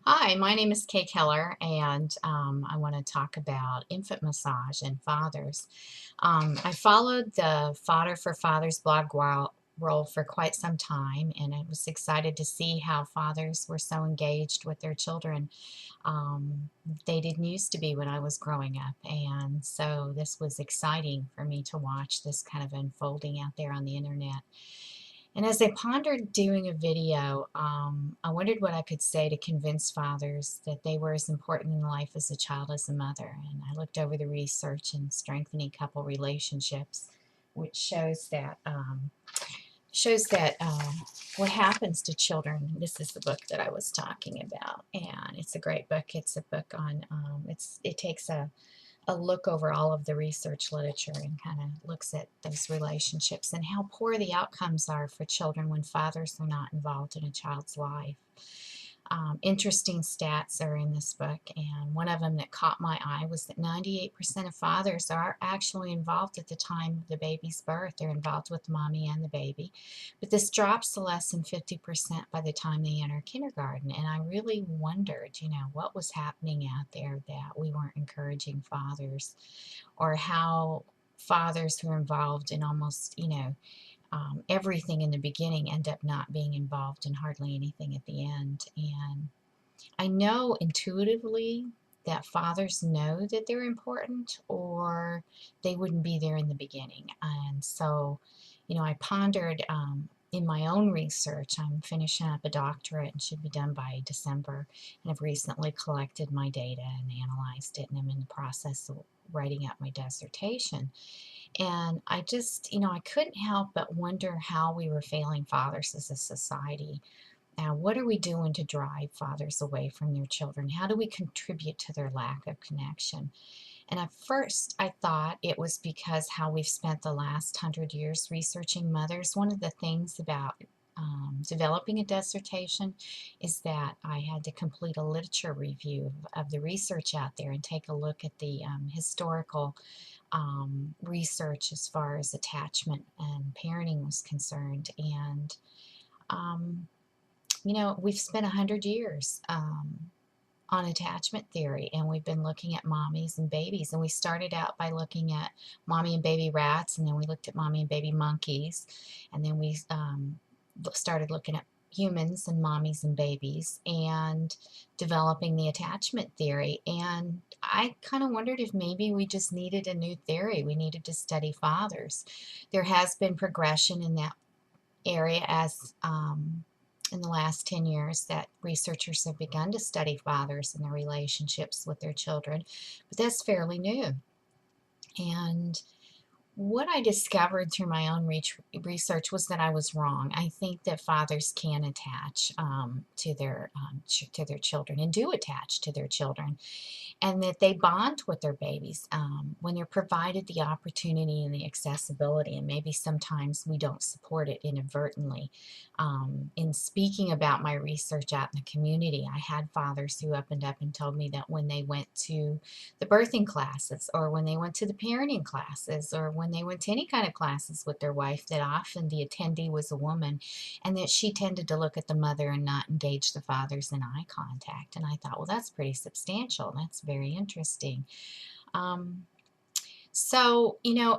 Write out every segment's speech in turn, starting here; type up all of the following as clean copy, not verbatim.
Hi, my name is Kay Keller, and I want to talk about infant massage and fathers. I followed the Fodder for Fathers blog world for quite some time, and I was excited to see how fathers were so engaged with their children. Um, they didn't used to be when I was growing up, and so this was exciting for me to watch this kind of unfolding out there on the internet. And as I pondered doing a video, I wondered what I could say to convince fathers that they were as important in life as a child as a mother. And I looked over the research in strengthening couple relationships, which shows that what happens to children. This is the book that I was talking about, and it's a great book. It's a book on it takes a look over all of the research literature and kind of looks at those relationships and how poor the outcomes are for children when fathers are not involved in a child's life. Interesting stats are in this book, and one of them that caught my eye was that 98% of fathers are actually involved at the time of the baby's birth. They're involved with the mommy and the baby, but this drops to less than 50% by the time they enter kindergarten. And I really wondered, what was happening out there that we weren't encouraging fathers, or how fathers who are involved in almost, everything in the beginning end up not being involved in hardly anything at the end. And I know intuitively that fathers know that they're important, or they wouldn't be there in the beginning. And so, I pondered in my own research. I'm finishing up a doctorate and should be done by December. And I've recently collected my data and analyzed it, and I'm in the process of writing out my dissertation. And I just, I couldn't help but wonder how we were failing fathers as a society. Now, what are we doing to drive fathers away from their children? How do we contribute to their lack of connection? And at first, I thought it was because how we've spent the last 100 years researching mothers. One of the things about developing a dissertation is that I had to complete a literature review of the research out there and take a look at the historical research as far as attachment and parenting was concerned. And um, we've spent 100 years on attachment theory, and we've been looking at mommies and babies. And we started out by looking at mommy and baby rats, and then we looked at mommy and baby monkeys, and then we started looking at humans and mommies and babies and developing the attachment theory. And I kind of wondered if maybe we just needed a new theory. We needed to study fathers. There has been progression in that area as in the last 10 years that researchers have begun to study fathers and their relationships with their children, but that's fairly new. And what I discovered through my own research was that I was wrong. I think that fathers can attach to their children, and do attach to their children, and that they bond with their babies when they're provided the opportunity and the accessibility. And maybe sometimes we don't support it inadvertently. In speaking about my research out in the community, I had fathers who up and told me that when they went to the birthing classes, or when they went to the parenting classes, or when they went to any kind of classes with their wife, that often the attendee was a woman, and that she tended to look at the mother and not engage the fathers in eye contact. And I thought, well, that's pretty substantial. That's very interesting. Um,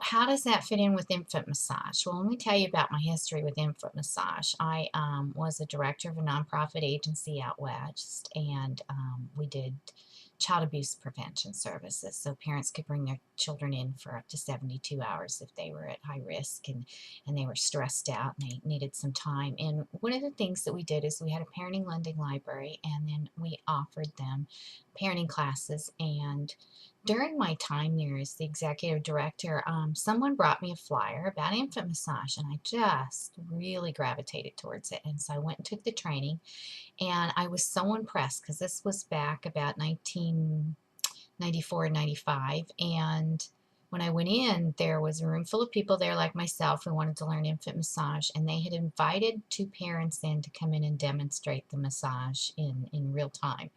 how does that fit in with infant massage? Well, let me tell you about my history with infant massage. I was a director of a nonprofit agency out west, and we did child abuse prevention services. So parents could bring their children in for up to 72 hours if they were at high risk, and they were stressed out and they needed some time. And one of the things that we did is we had a parenting lending library, and then we offered them parenting classes. And during my time there as the executive director, someone brought me a flyer about infant massage, and I just really gravitated towards it. And so I went and took the training, and I was so impressed because this was back about 1994 and 95. And when I went in, there was a room full of people there like myself who wanted to learn infant massage, and they had invited two parents in to come in and demonstrate the massage in real time.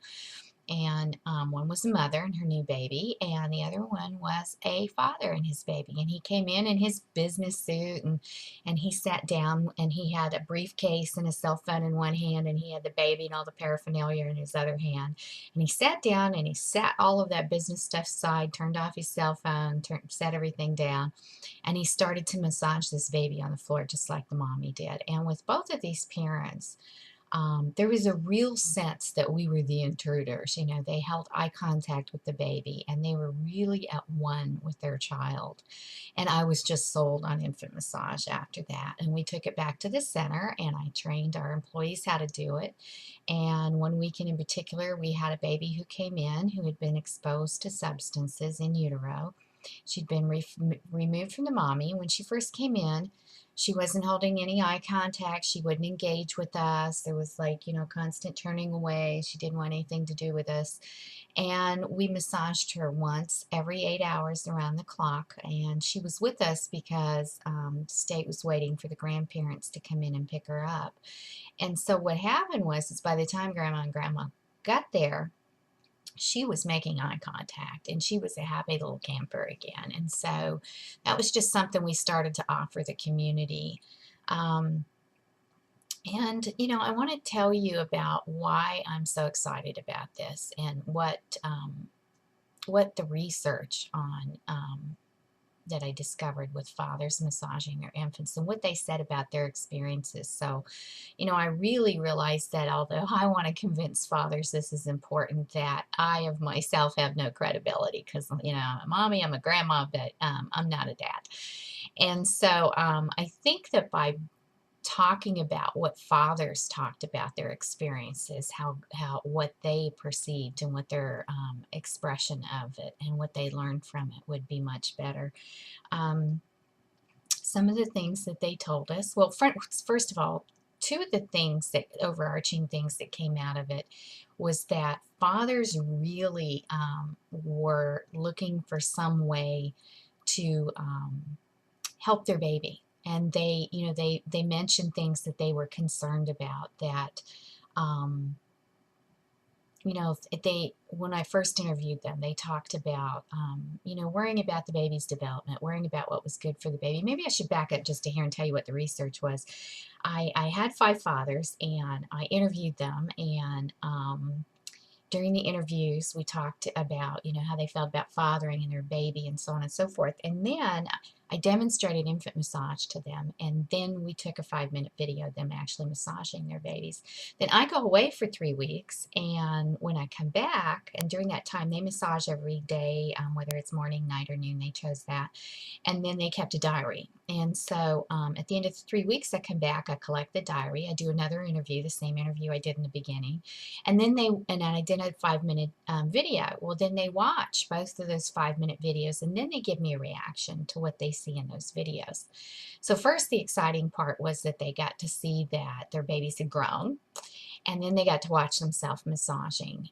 And one was a mother and her new baby, and the other one was a father and his baby. And he came in his business suit, and he sat down, and he had a briefcase and a cell phone in one hand, and he had the baby and all the paraphernalia in his other hand. And he sat down and he sat all of that business stuff aside, turned off his cell phone, set everything down, and he started to massage this baby on the floor just like the mommy did. And with both of these parents, there was a real sense that we were the intruders. You know, they held eye contact with the baby and they were really at one with their child. And I was just sold on infant massage after that. And we took it back to the center and I trained our employees how to do it. And one weekend in particular, we had a baby who came in who had been exposed to substances in utero. She'd been removed from the mommy. When she first came in, she wasn't holding any eye contact. She wouldn't engage with us. There was like, you know, constant turning away. She didn't want anything to do with us. And we massaged her once every 8 hours around the clock. And she was with us because state was waiting for the grandparents to come in and pick her up. And so what happened was, is by the time Grandma and Grandma got there, she was making eye contact and she was a happy little camper again. And so that was just something we started to offer the community. Um, and, you know, I want to tell you about why I'm so excited about this and what the research on that I discovered with fathers massaging their infants and what they said about their experiences. So, you know, I really realized that although I want to convince fathers this is important, that I of myself have no credibility because, you know, I'm a mommy, I'm a grandma, but I'm not a dad. And so I think that by talking about what fathers talked about their experiences, how what they perceived and what their expression of it and what they learned from it would be much better. Um, some of the things that they told us, well, first of all, two of the things that overarching things that came out of it was that fathers really were looking for some way to help their baby. And they, you know, they mentioned things that they were concerned about that, um, you know, they, when I first interviewed them, they talked about, you know, worrying about the baby's development, worrying about what was good for the baby. Maybe I should back up just to hear and tell you what the research was. I had 5 fathers and I interviewed them, and during the interviews, we talked about, you know, how they felt about fathering and their baby and so on and so forth. And then I demonstrated infant massage to them, and then we took a 5-minute video of them actually massaging their babies. Then I go away for 3 weeks, and when I come back, and during that time, they massage every day, whether it's morning, night, or noon, they chose that. And then they kept a diary. And so at the end of the 3 weeks, I come back, I collect the diary, I do another interview, the same interview I did in the beginning. And then I did a 5-minute video. Well, then they watch both of those 5-minute videos, and then they give me a reaction to what they see in those videos. So first, the exciting part was that they got to see that their babies had grown, and then they got to watch themselves massaging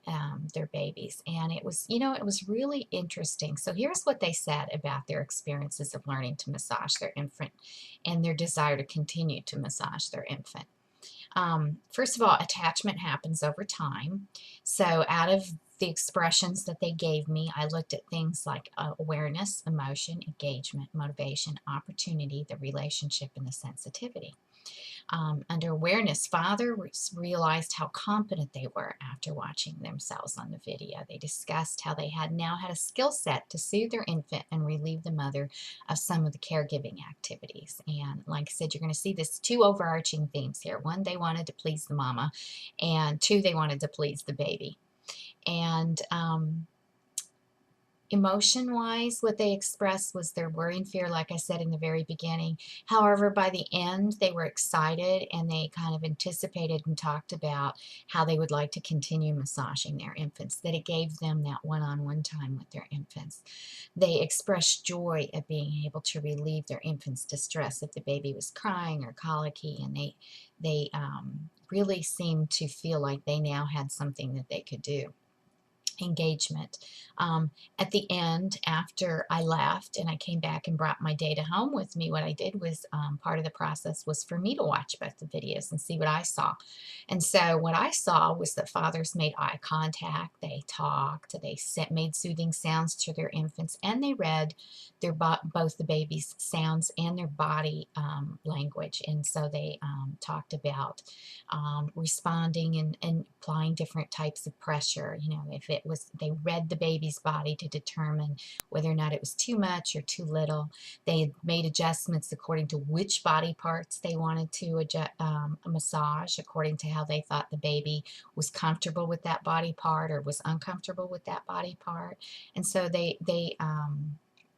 their babies. And it was, you know, it was really interesting. So here's what they said about their experiences of learning to massage their infant and their desire to continue to massage their infant. First of all, attachment happens over time. So out of the expressions that they gave me, I looked at things like awareness, emotion, engagement, motivation, opportunity, the relationship, and the sensitivity. Under awareness, fathers realized how competent they were after watching themselves on the video. They discussed how they had now had a skill set to soothe their infant and relieve the mother of some of the caregiving activities. And like I said, you're going to see this two overarching themes here. One, they wanted to please the mama, and two, they wanted to please the baby. And emotion-wise, what they expressed was their worry and fear, like I said in the very beginning. However, by the end, they were excited and they kind of anticipated and talked about how they would like to continue massaging their infants, that it gave them that one-on-one time with their infants. They expressed joy at being able to relieve their infant's distress if the baby was crying or colicky, and they really seemed to feel like they now had something that they could do. engagement. At the end, after I left and I came back and brought my data home with me, what I did was part of the process was for me to watch both the videos and see what I saw. And so what I saw was that fathers made eye contact, they talked, they made soothing sounds to their infants, and they read both the baby's sounds and their body language. And so they talked about responding and applying different types of pressure. You know, if it was, they read the baby's body to determine whether or not it was too much or too little. They had made adjustments according to which body parts they wanted to massage, according to how they thought the baby was comfortable with that body part or was uncomfortable with that body part. And so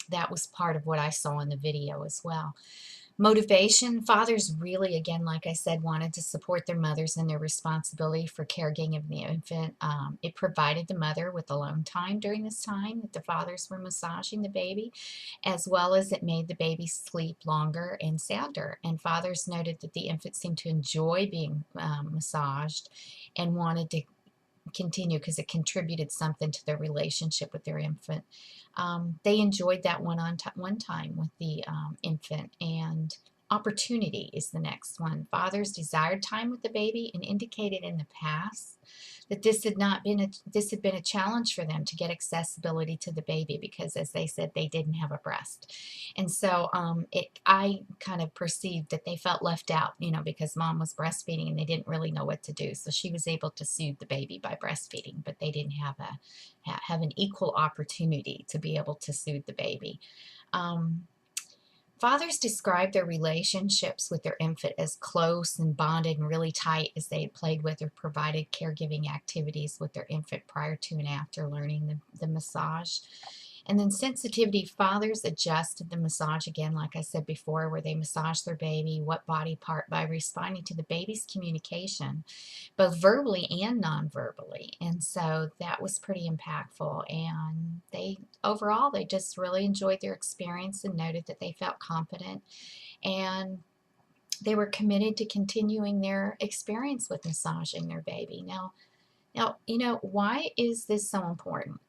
that was part of what I saw in the video as well. Motivation, fathers really, again, like I said, wanted to support their mothers in their responsibility for caregiving of the infant. It provided the mother with alone time during this time that the fathers were massaging the baby, as well as it made the baby sleep longer and sounder. And fathers noted that the infant seemed to enjoy being massaged and wanted to continue because it contributed something to their relationship with their infant. They enjoyed that one time with the infant. And opportunity is the next one. Fathers desired time with the baby and indicated in the past that this had been a challenge for them to get accessibility to the baby because, as they said, they didn't have a breast. And so I kind of perceived that they felt left out, you know, because mom was breastfeeding and they didn't really know what to do. So she was able to soothe the baby by breastfeeding, but they didn't have an equal opportunity to be able to soothe the baby. Fathers described their relationships with their infant as close and bonded and really tight as they had played with or provided caregiving activities with their infant prior to and after learning the massage. And then sensitivity, fathers adjusted the massage again, like I said before, where they massage their baby, what body part, by responding to the baby's communication, both verbally and non-verbally. And so that was pretty impactful. And overall, they just really enjoyed their experience and noted that they felt confident and they were committed to continuing their experience with massaging their baby. Now, you know, why is this so important?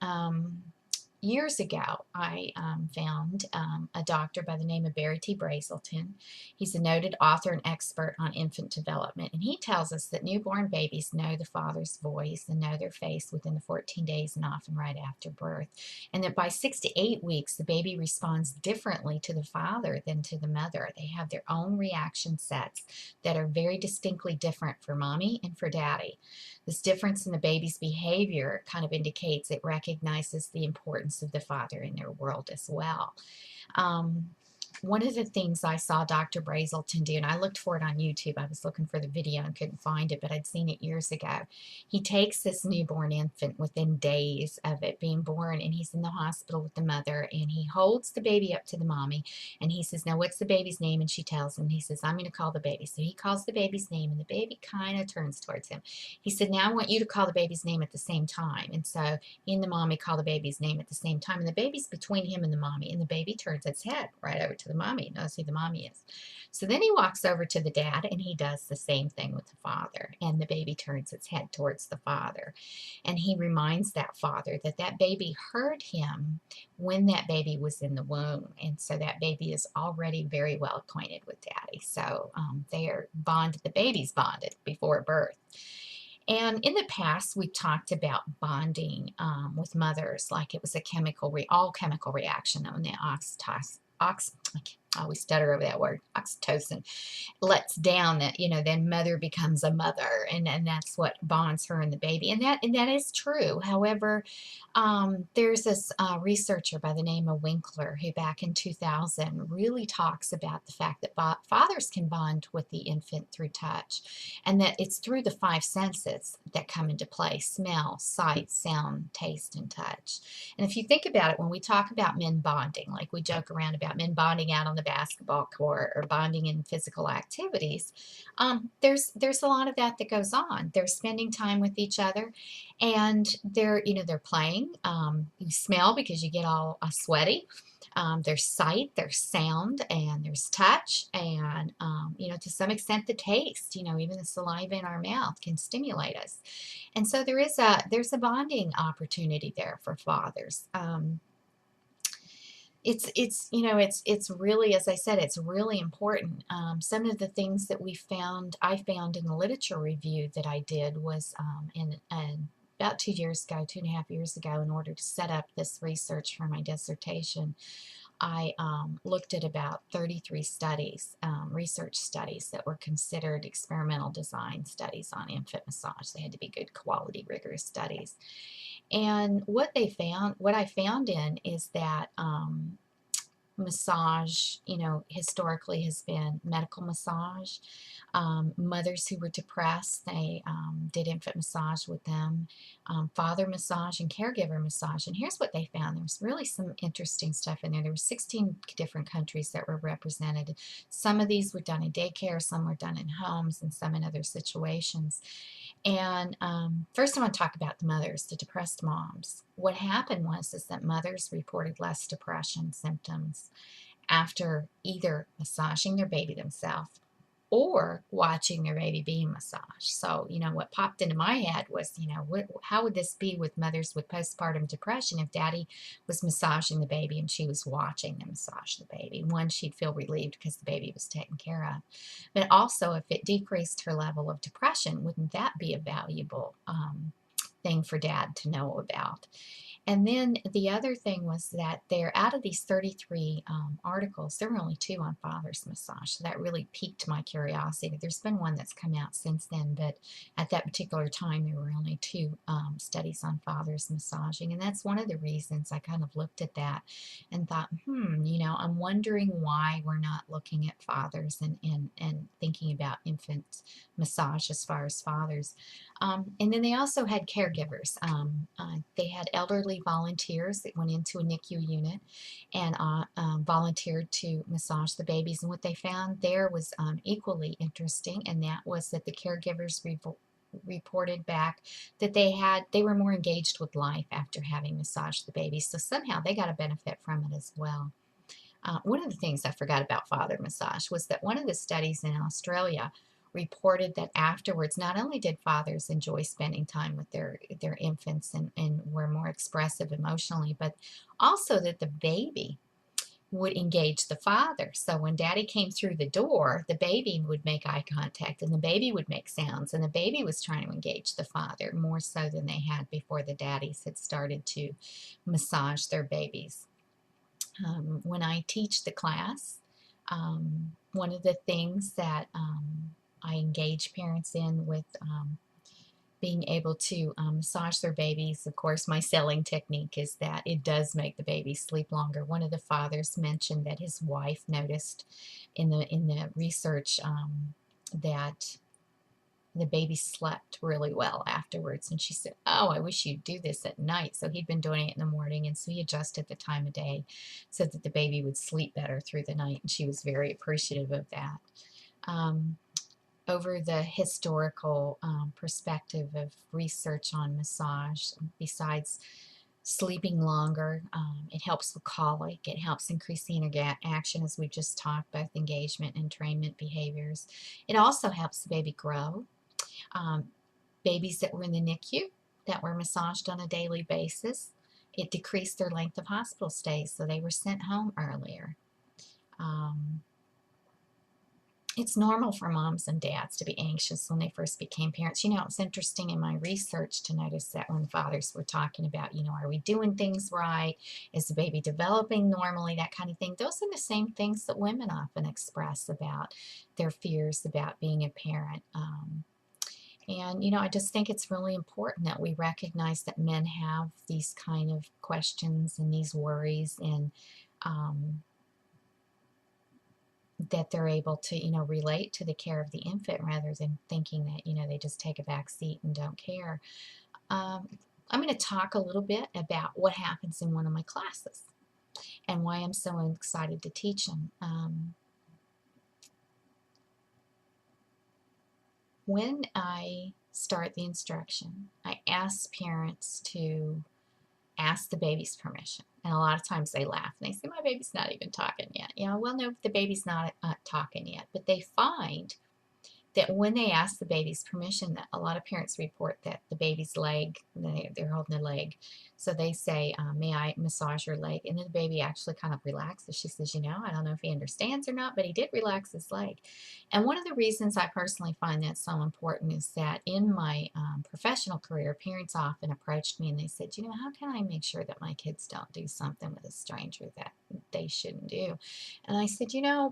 Years ago, I found a doctor by the name of Barry T. Brazelton. He's a noted author and expert on infant development, and he tells us that newborn babies know the father's voice and know their face within the 14 days and often right after birth, and that by 6 to 8 weeks, the baby responds differently to the father than to the mother. They have their own reaction sets that are very distinctly different for mommy and for daddy. This difference in the baby's behavior kind of indicates it recognizes the importance of the father in their world as well. One of the things I saw Dr. Brazelton do, and I looked for it on YouTube, I was looking for the video and couldn't find it, but I'd seen it years ago. He takes this newborn infant within days of it being born, and he's in the hospital with the mother, and he holds the baby up to the mommy, and he says, now what's the baby's name? And she tells him, he says, I'm going to call the baby. So he calls the baby's name, and the baby kind of turns towards him. He said, now I want you to call the baby's name at the same time. And so he and the mommy call the baby's name at the same time, and the baby's between him and the mommy, and the baby turns its head right over to the mommy, knows who the mommy is. So then he walks over to the dad and he does the same thing with the father, and the baby turns its head towards the father. And he reminds that father that that baby heard him when that baby was in the womb. And so that baby is already very well acquainted with daddy. So they are bonded, the baby's bonded before birth. And in the past, we talked about bonding with mothers like it was a all chemical reaction on the I always stutter over that word, oxytocin, lets down that, you know, then mother becomes a mother, and that's what bonds her and the baby. And that is true. However, there's this researcher by the name of Winkler who back in 2000 really talks about the fact that fathers can bond with the infant through touch, and that it's through the 5 senses that come into play: smell, sight, sound, taste, and touch. And if you think about it, when we talk about men bonding, like we joke around about men bonding out on the basketball court or bonding in physical activities, there's a lot of that goes on. They're spending time with each other, and they're playing. You smell because you get all sweaty. There's sight, there's sound, and there's touch, and to some extent the taste. Even the saliva in our mouth can stimulate us, and so there's a bonding opportunity there for fathers. It's really, as I said, it's really important. Some of the things that I found in the literature review that I did was in about 2 years ago, 2.5 years ago, in order to set up this research for my dissertation. I looked at about 33 studies, research studies that were considered experimental design studies on infant massage. They had to be good quality, rigorous studies. And what I found in is that massage, historically has been medical massage. Mothers who were depressed, they did infant massage with them, father massage and caregiver massage. And here's what they found. There was really some interesting stuff in there. There were 16 different countries that were represented. Some of these were done in daycare, some were done in homes, and some in other situations. And first I want to talk about the mothers, the depressed moms. What happened was is that mothers reported less depression symptoms after either massaging their baby themselves or watching their baby being massaged. So, what popped into my head was, how would this be with mothers with postpartum depression if daddy was massaging the baby and she was watching them massage the baby? One, she'd feel relieved because the baby was taken care of. But also, if it decreased her level of depression, wouldn't that be a valuable thing for dad to know about? And then the other thing was that out of these 33 articles, there were only 2 on father's massage. So that really piqued my curiosity. There's been one that's come out since then, but at that particular time, there were only 2 studies on father's massaging. And that's one of the reasons I kind of looked at that and thought, I'm wondering why we're not looking at fathers and thinking about infant massage as far as fathers. And then they also had caregivers. They had elderly volunteers that went into a NICU unit and volunteered to massage the babies. And what they found there was equally interesting, and that was that the caregivers reported back that they were more engaged with life after having massaged the babies. So somehow they got a benefit from it as well. One of the things I forgot about father massage was that one of the studies in Australia reported that afterwards, not only did fathers enjoy spending time with their infants and were more expressive emotionally, but also that the baby would engage the father. So when daddy came through the door, the baby would make eye contact and the baby would make sounds, and the baby was trying to engage the father more so than they had before the daddies had started to massage their babies. When I teach the class, one of the things that I engage parents in with being able to massage their babies. Of course, my selling technique is that it does make the baby sleep longer. One of the fathers mentioned that his wife noticed in the research that the baby slept really well afterwards. And she said, "Oh, I wish you'd do this at night." So he'd been doing it in the morning, and so he adjusted the time of day so that the baby would sleep better through the night. And she was very appreciative of that. Um, Over the historical perspective of research on massage, besides sleeping longer, it helps with colic, it helps increase the interaction, as we just talked, both engagement and entrainment behaviors. It also helps the baby grow. Babies that were in the NICU that were massaged on a daily basis, it decreased their length of hospital stays, so they were sent home earlier. It's normal for moms and dads to be anxious when they first became parents. It's interesting in my research to notice that when fathers were talking about, are we doing things right? Is the baby developing normally? That kind of thing. Those are the same things that women often express about their fears about being a parent. And I just think it's really important that we recognize that men have these kind of questions and these worries, and that they're able to, relate to the care of the infant rather than thinking that, they just take a back seat and don't care. I'm going to talk a little bit about what happens in one of my classes and why I'm so excited to teach them. When I start the instruction, I ask parents to ask the baby's permission. And a lot of times they laugh and they say, my baby's not even talking yet. Well, no, the baby's not talking yet. But they find that when they ask the baby's permission, that a lot of parents report that the baby's leg, they're holding the leg, so they say, may I massage your leg? And then the baby actually kind of relaxes. She says, I don't know if he understands or not, but he did relax his leg. And one of the reasons I personally find that so important is that in my professional career, parents often approached me and they said, how can I make sure that my kids don't do something with a stranger that they shouldn't do? And I said,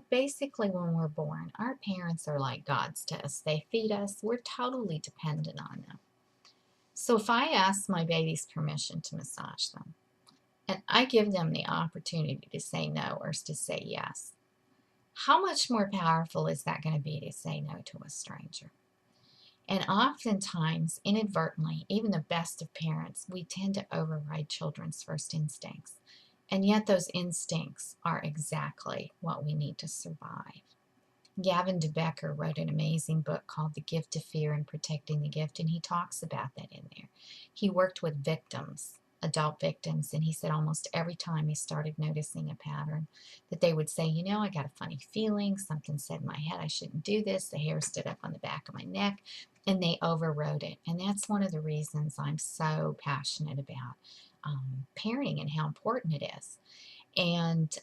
basically when we're born, our parents are like gods to us. They feed us. We're totally dependent on them. So if I ask my babies permission to massage them, and I give them the opportunity to say no or to say yes, how much more powerful is that going to be to say no to a stranger? And oftentimes, inadvertently, even the best of parents, we tend to override children's first instincts. And yet those instincts are exactly what we need to survive. Gavin de Becker wrote an amazing book called The Gift of Fear and Protecting the Gift, and he talks about that in there. He worked with victims, adult victims, and he said almost every time he started noticing a pattern that they would say, I got a funny feeling, something said in my head I shouldn't do this, the hair stood up on the back of my neck, and they overrode it. And that's one of the reasons I'm so passionate about parenting and how important it is. And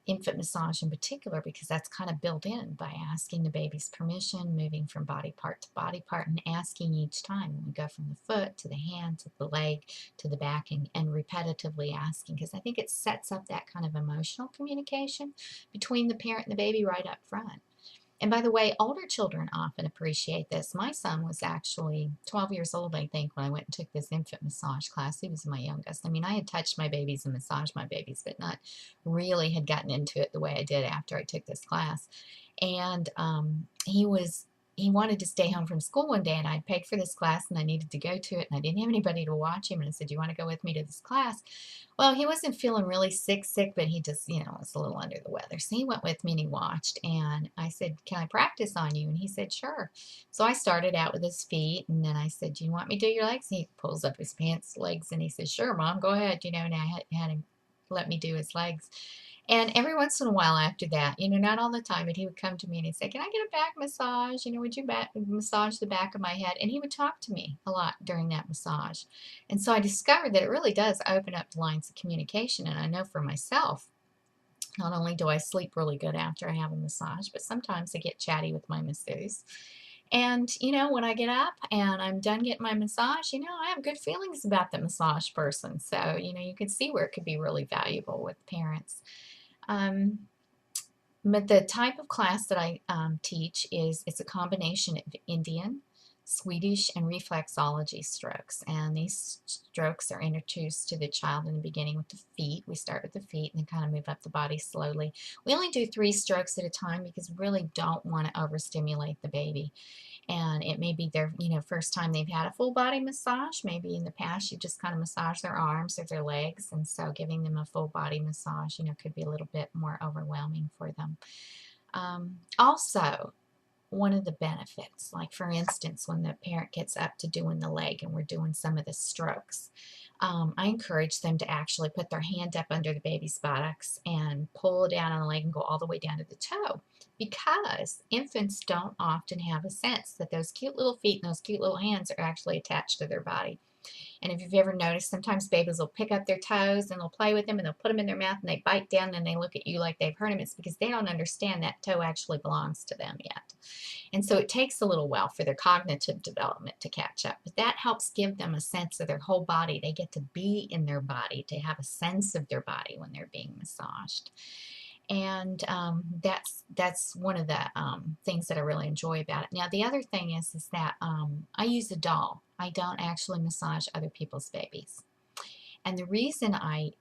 infant massage in particular, because that's kind of built in by asking the baby's permission, moving from body part to body part, and asking each time when we go from the foot to the hand to the leg to the back, and repetitively asking, because I think it sets up that kind of emotional communication between the parent and the baby right up front. And by the way, older children often appreciate this. My son was actually 12 years old, I think, when I went and took this infant massage class. He was my youngest. I mean, I had touched my babies and massaged my babies, but not really had gotten into it the way I did after I took this class. And he wanted to stay home from school one day, and I'd paid for this class and I needed to go to it, and I didn't have anybody to watch him. And I said, do you want to go with me to this class? Well, he wasn't feeling really sick, but he just, was a little under the weather. So he went with me and he watched, and I said, can I practice on you? And he said, sure. So I started out with his feet, and then I said, do you want me to do your legs? And he pulls up his pants legs and he says, sure, Mom, go ahead. And I had him let me do his legs. And every once in a while after that, not all the time, but he would come to me and he'd say, can I get a back massage? Would you massage the back of my head? And he would talk to me a lot during that massage. And so I discovered that it really does open up the lines of communication. And I know for myself, not only do I sleep really good after I have a massage, but sometimes I get chatty with my masseuse. And, when I get up and I'm done getting my massage, I have good feelings about the massage person. So, you can see where it could be really valuable with parents. But the type of class that I teach it's a combination of Indian, Swedish, and reflexology strokes. And these strokes are introduced to the child in the beginning with the feet. We start with the feet and then kind of move up the body slowly. We only do 3 strokes at a time because we really don't want to overstimulate the baby. And it may be their first time they've had a full body massage. Maybe in the past you just kind of massage their arms or their legs, and so giving them a full body massage could be a little bit more overwhelming for them. Also, one of the benefits, like for instance when the parent gets up to doing the leg and we're doing some of the strokes, I encourage them to actually put their hand up under the baby's buttocks and pull down on the leg and go all the way down to the toe, because infants don't often have a sense that those cute little feet and those cute little hands are actually attached to their body. And if you've ever noticed, sometimes babies will pick up their toes and they'll play with them and they'll put them in their mouth and they bite down and they look at you like they've hurt them. It's because they don't understand that toe actually belongs to them yet. And so it takes a little while for their cognitive development to catch up. But that helps give them a sense of their whole body. They get to be in their body, to have a sense of their body when they're being massaged. And that's one of the things that I really enjoy about it. Now, the other thing is that I use a doll. I don't actually massage other people's babies. And the reason I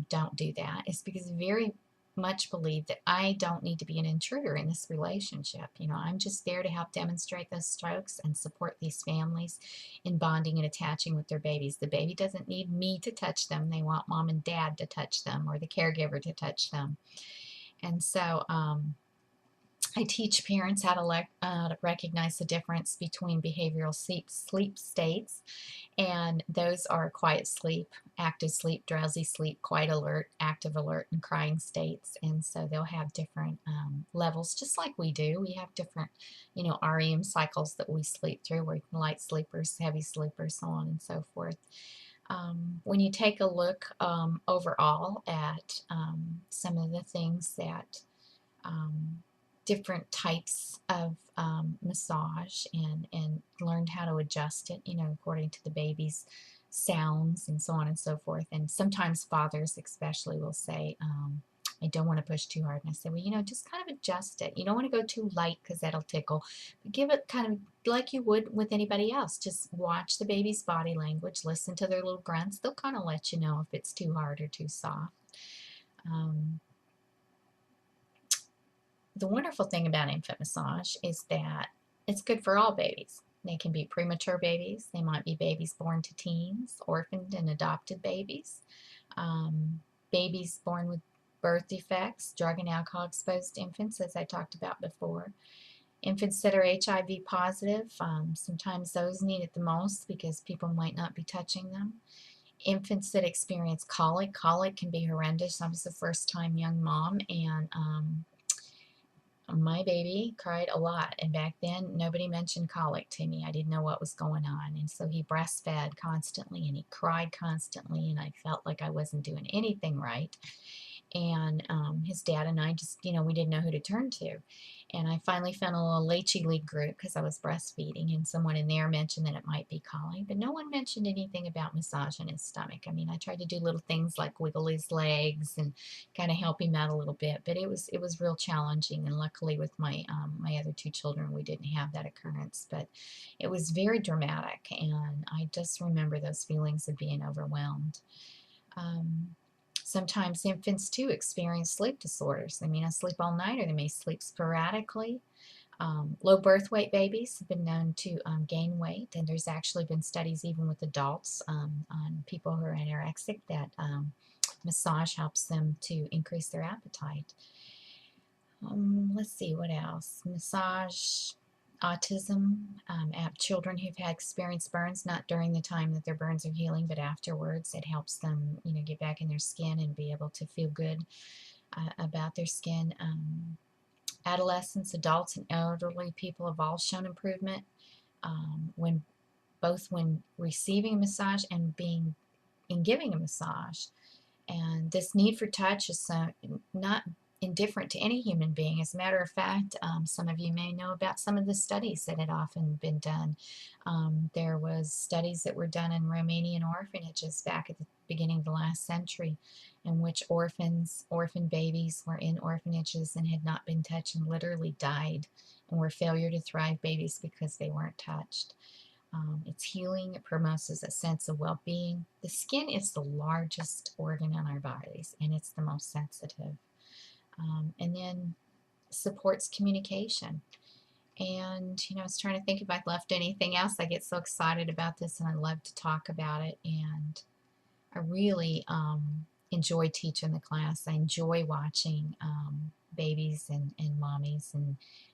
don't do that is because I very much believe that I don't need to be an intruder in this relationship. I'm just there to help demonstrate those strokes and support these families in bonding and attaching with their babies. The baby doesn't need me to touch them. They want mom and dad to touch them, or the caregiver to touch them. And so I teach parents how to recognize the difference between behavioral sleep states, and those are quiet sleep, active sleep, drowsy sleep, quiet alert, active alert, and crying states. And so they'll have different levels, just like we do. We have different, REM cycles that we sleep through. We're light sleepers, heavy sleepers, so on and so forth. When you take a look overall at some of the things that um, different types of massage and learned how to adjust it, according to the baby's sounds and so on and so forth. And sometimes fathers, especially, will say, I don't want to push too hard. And I say, well, just kind of adjust it. You don't want to go too light because that'll tickle. But give it kind of like you would with anybody else. Just watch the baby's body language, listen to their little grunts. They'll kind of let you know if it's too hard or too soft. The wonderful thing about infant massage is that it's good for all babies. They can be premature babies. They might be babies born to teens, orphaned and adopted babies, babies born with birth defects, drug and alcohol exposed infants, as I talked about before. Infants that are HIV positive, sometimes those need it the most because people might not be touching them. Infants that experience colic. Colic can be horrendous. I was a first-time young mom, and my baby cried a lot, and back then nobody mentioned colic to me. I didn't know what was going on, and so he breastfed constantly and he cried constantly, and I felt like I wasn't doing anything right. And his dad and I just, we didn't know who to turn to. And I finally found a little Leachy League group because I was breastfeeding, and someone in there mentioned that it might be colic, but no one mentioned anything about massaging his stomach. I mean, I tried to do little things like wiggle his legs and kind of help him out a little bit, but it was real challenging. And luckily, with my my other two children, we didn't have that occurrence, but it was very dramatic, and I just remember those feelings of being overwhelmed. Sometimes infants too experience sleep disorders. They may not sleep all night, or they may sleep sporadically. Low birth weight babies have been known to gain weight, and there's actually been studies even with adults on people who are anorexic that massage helps them to increase their appetite. Let's see, what else? Massage, autism, children who've had experienced burns, not during the time that their burns are healing, but afterwards. It helps them, get back in their skin and be able to feel good about their skin. Adolescents, adults, and elderly people have all shown improvement when receiving a massage and giving a massage. And this need for touch is not indifferent to any human being. As a matter of fact, some of you may know about some of the studies that had often been done. There was studies that were done in Romanian orphanages back at the beginning of the last century, in which orphan babies were in orphanages and had not been touched and literally died and were failure to thrive babies because they weren't touched. It's healing. It promotes a sense of well-being. The skin is the largest organ in our bodies, and it's the most sensitive. And then supports communication. And, I was trying to think if I'd left anything else. I get so excited about this, and I love to talk about it. And I really enjoy teaching the class. I enjoy watching babies and mommies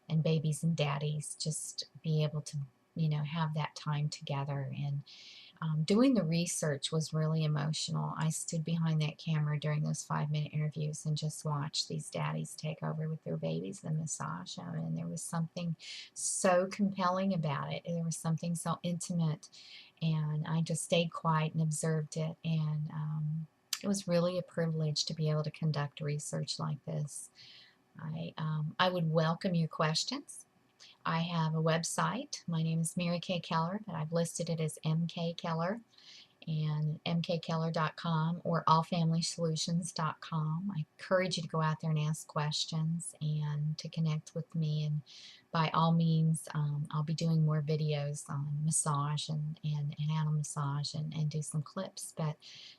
and babies and daddies just be able to have that time together. And doing the research was really emotional. I stood behind that camera during those 5-minute interviews and just watched these daddies take over with their babies and massage them. And there was something so compelling about it. There was something so intimate. And I just stayed quiet and observed it. And it was really a privilege to be able to conduct research like this. I would welcome your questions. I have a website. My name is Mary Kay Keller, but I've listed it as MK Keller, and mkkeller.com or allfamilysolutions.com. I encourage you to go out there and ask questions and to connect with me. And by all means, I'll be doing more videos on massage and how to massage and do some clips. But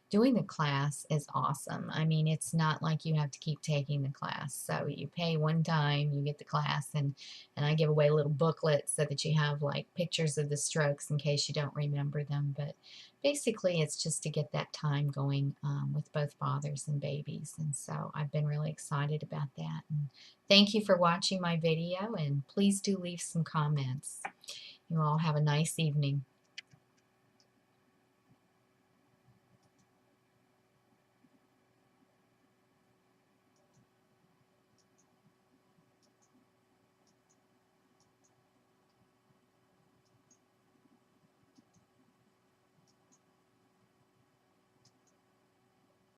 doing the class is awesome. I mean, it's not like you have to keep taking the class. So you pay one time, you get the class, and I give away little booklets so that you have like pictures of the strokes in case you don't remember them. But basically, basically it's just to get that time going with both fathers and babies. And so I've been really excited about that. And thank you for watching my video, and please do leave some comments. You all have a nice evening.